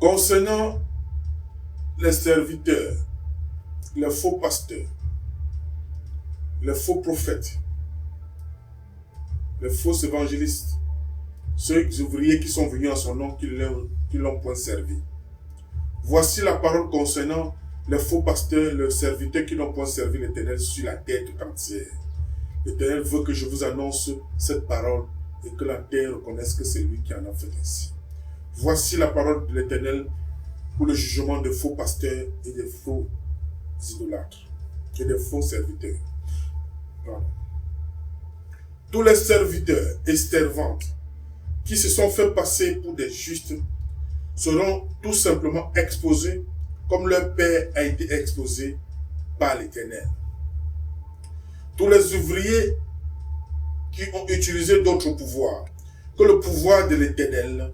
Concernant les serviteurs, les faux pasteurs, les faux prophètes, les faux évangélistes, ceux ouvriers qui sont venus en son nom, qui l'ont point servi. Voici la parole concernant les faux pasteurs, les serviteurs qui n'ont point servi l'Éternel sur la terre tout entière. L'Éternel veut que je vous annonce cette parole et que la terre reconnaisse que c'est lui qui en a fait ainsi. Voici la parole de l'Éternel pour le jugement des faux pasteurs et des faux idolâtres et des faux serviteurs. Pardon. Tous les serviteurs et servantes qui se sont fait passer pour des justes seront tout simplement exposés comme leur Père a été exposé par l'Éternel. Tous les ouvriers qui ont utilisé d'autres pouvoirs que le pouvoir de l'Éternel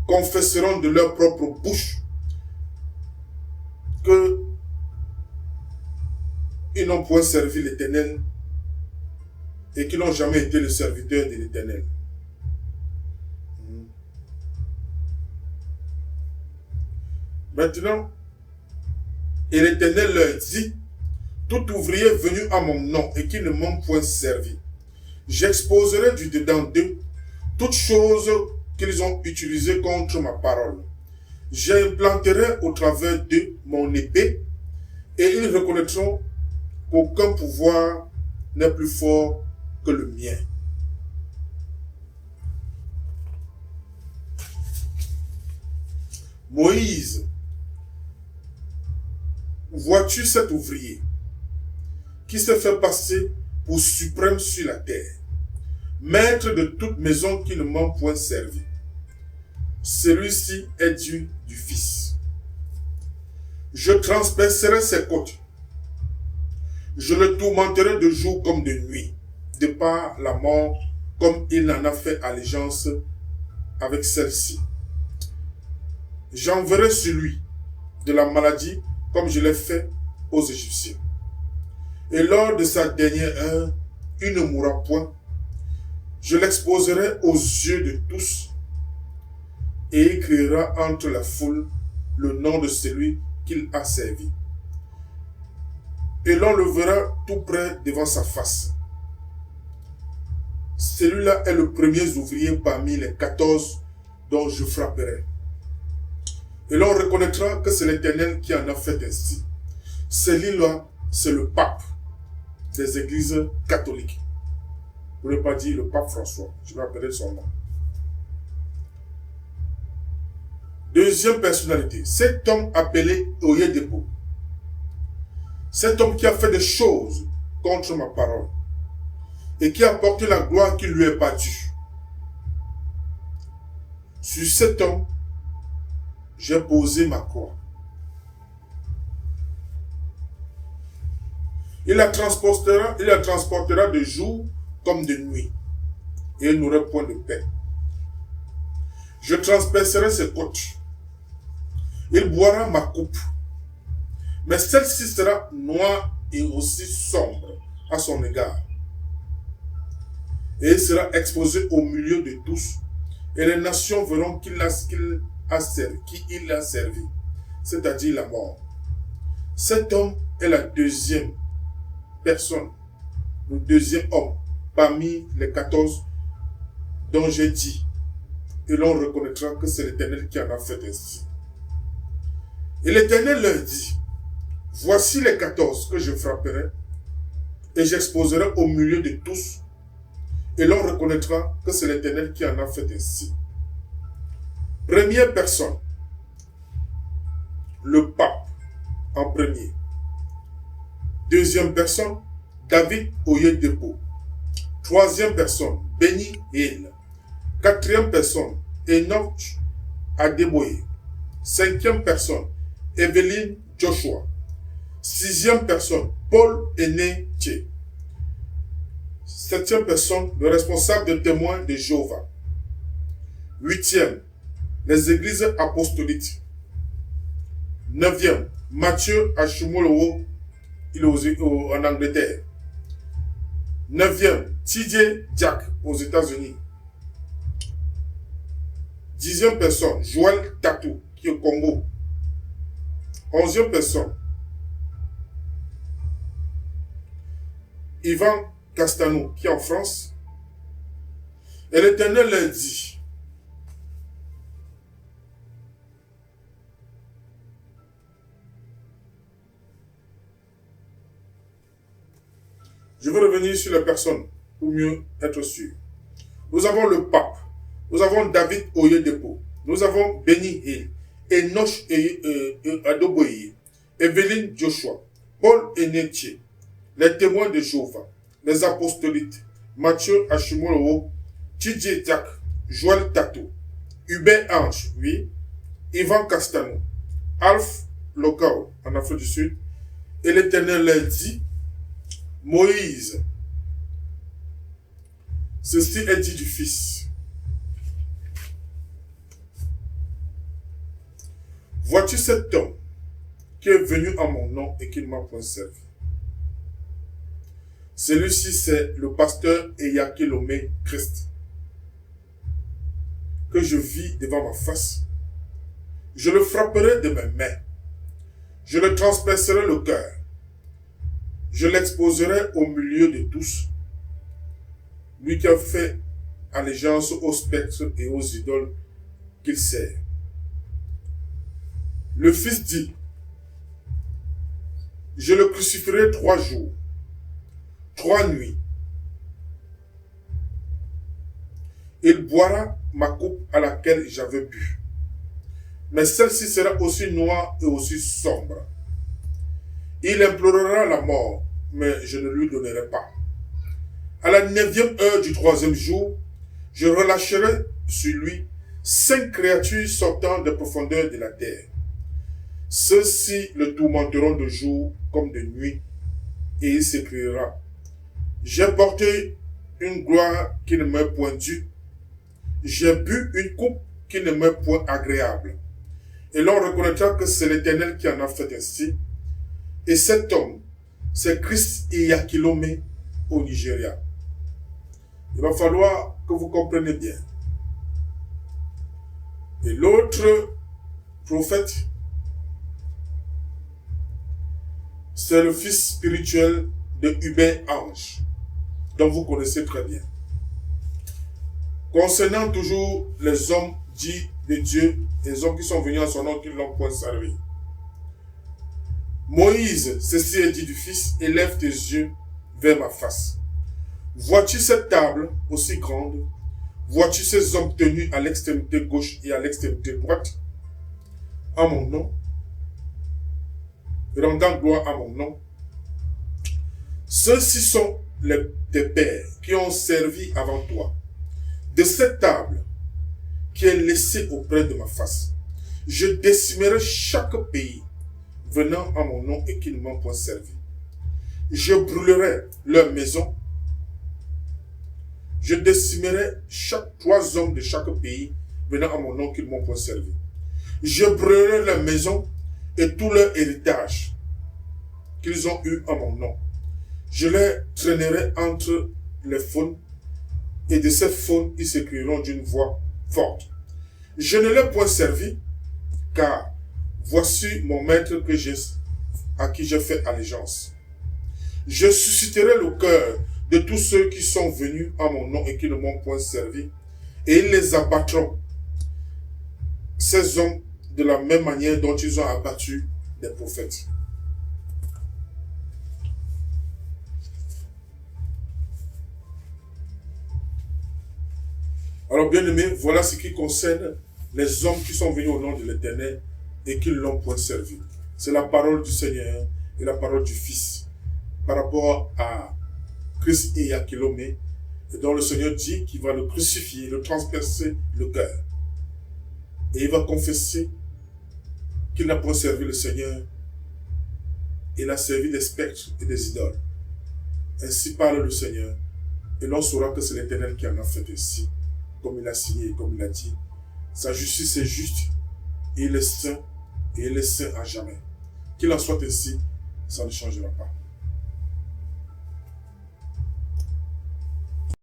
confesseront de leur propre bouche que ils n'ont point servi l'Éternel et qu'ils n'ont jamais été le serviteur de l'Éternel. Maintenant, et l'Éternel leur dit, tout ouvrier venu à mon nom et qui ne m'ont point servi, j'exposerai du dedans d'eux toutes choses qu'ils ont utilisées contre ma parole. J'implanterai au travers d'eux mon épée et ils reconnaîtront qu'aucun pouvoir n'est plus fort que le mien. Moïse, vois-tu cet ouvrier qui s'est fait passer pour suprême sur la terre, maître de toute maison qui ne m'ont point servi? Celui-ci est Dieu du Fils. Je transpercerai ses côtes. Je le tourmenterai de jour comme de nuit, de par la mort, comme il en a fait allégeance avec celle-ci. J'enverrai sur lui de la maladie comme je l'ai fait aux Égyptiens. Et lors de sa dernière heure, il ne mourra point. Je l'exposerai aux yeux de tous et écrira entre la foule le nom de celui qu'il a servi. Et l'on le verra tout près devant sa face. Celui-là est le premier ouvrier parmi les 14 dont je frapperai. Et l'on reconnaîtra que c'est l'Éternel qui en a fait ainsi. Celui-là, c'est le pape des églises catholiques. Vous ne pouvez pas dire le pape François, je vais appeler son nom. Deuxième personnalité, cet homme appelé Oyedepo. Cet homme qui a fait des choses contre ma parole et qui a porté la gloire qui lui est pas due. Sur cet homme, j'ai posé ma croix. Il la transportera de jour comme de nuit, et il n'aurait point de paix. Je transpercerai ses côtes. Il boira ma coupe, mais celle-ci sera noire et aussi sombre à son égard. Et il sera exposé au milieu de tous, et les nations verront qui il a servi, c'est-à-dire la mort. Cet homme est la deuxième personne, le deuxième homme parmi les 14 dont j'ai dit, et l'on reconnaîtra que c'est l'Éternel qui en a fait ainsi. Et l'Éternel leur dit, voici les 14 que je frapperai, et j'exposerai au milieu de tous, et l'on reconnaîtra que c'est l'Éternel qui en a fait ainsi. Première personne, le pape en premier. Deuxième personne, David Oyedepo. Troisième personne, Benny Hill. Quatrième personne, Enoch Adeboye. Cinquième personne, Evelyn Joshua. Sixième personne, Paul Aîné Thier. Septième personne, le responsable de témoins de Jéhovah. Huitième, les églises apostoliques. Neuvième, Matthieu Ashimolowo, il est en Angleterre. Neuvième, TJ Jack aux États-Unis. 10e personne, Joël Tatou, qui est au Congo. 11e personne, Yvan Castano, qui est en France. Et l'Éternel leur dit, je veux revenir sur les personnes pour mieux être sûr. Nous avons le pape, nous avons David Oyedepo, nous avons Benny Hill, Enoch Adoboye, Evelyne Joshua, Paul Enetier, les témoins de Jéhovah, les apostolites, Mathieu Hashimolowo, Tidje Jack, Joël Tato, Hubert Ange, oui, Yvan Castano, Alf Lokao en Afrique du Sud, et l'Éternel leur dit, Moïse, ceci est dit du Fils. Vois-tu cet homme qui est venu en mon nom et qui ne m'a point servi? Celui-ci, c'est le pasteur Eyakilome Christ, que je vis devant ma face. Je le frapperai de mes mains. Je le transpercerai le cœur. Je l'exposerai au milieu de tous. Lui qui a fait allégeance aux spectres et aux idoles qu'il sert. Le Fils dit, je le crucifierai 3 jours, 3 nuits. Il boira ma coupe à laquelle j'avais bu. Mais celle-ci sera aussi noire et aussi sombre. Il implorera la mort, mais je ne lui donnerai pas. À la 9e heure du 3e jour, je relâcherai sur lui 5 créatures sortant des profondeurs de la terre. Ceux-ci le tourmenteront de jour comme de nuit, et il s'écriera, j'ai porté une gloire qui ne m'est point due, j'ai bu une coupe qui ne m'est point agréable. Et l'on reconnaîtra que c'est l'Éternel qui en a fait ainsi. Et cet homme, c'est Christ Eyakilome au Nigeria. Il va falloir que vous compreniez bien. Et l'autre prophète, c'est le fils spirituel de Hubert Ange, dont vous connaissez très bien. Concernant toujours les hommes dits de Dieu, les hommes qui sont venus en son nom, qui ne l'ont point servi. Moïse, ceci est dit du Fils, élève tes yeux vers ma face. Vois-tu cette table aussi grande? Vois-tu ces hommes tenus à l'extrémité gauche et à l'extrémité droite? En mon nom, rendant gloire à mon nom. Ceux-ci sont tes pères qui ont servi avant toi. De cette table qui est laissée auprès de ma face, je décimerai chaque pays venant à mon nom et qui ne m'ont point servi. Je brûlerai leur maison. Je décimerai 3 hommes de chaque pays venant à mon nom qui ne m'ont point servi. Je brûlerai leur maison et tout leur héritage qu'ils ont eu à mon nom. Je les traînerai entre les faunes, et de ces faunes, ils s'écrieront d'une voix forte. Je ne l'ai point servi, car voici mon maître à qui j'ai fait allégeance. Je susciterai le cœur de tous ceux qui sont venus à mon nom et qui ne m'ont point servi, et ils les abattront, ces hommes, de la même manière dont ils ont abattu des prophètes. Alors, bien-aimés, voilà ce qui concerne les hommes qui sont venus au nom de l'Éternel et qui ne l'ont point servi. C'est la parole du Seigneur et la parole du Fils par rapport à Christ Eyakilome, et dont le Seigneur dit qu'il va le crucifier, le transpercer le cœur. Et il va confesser qu'il n'a point servi le Seigneur. Il a servi des spectres et des idoles. Ainsi parle le Seigneur. Et l'on saura que c'est l'Éternel qui en a fait ainsi, comme il a signé et comme il a dit. Sa justice est juste, et il est saint à jamais. Qu'il en soit ainsi, ça ne changera pas.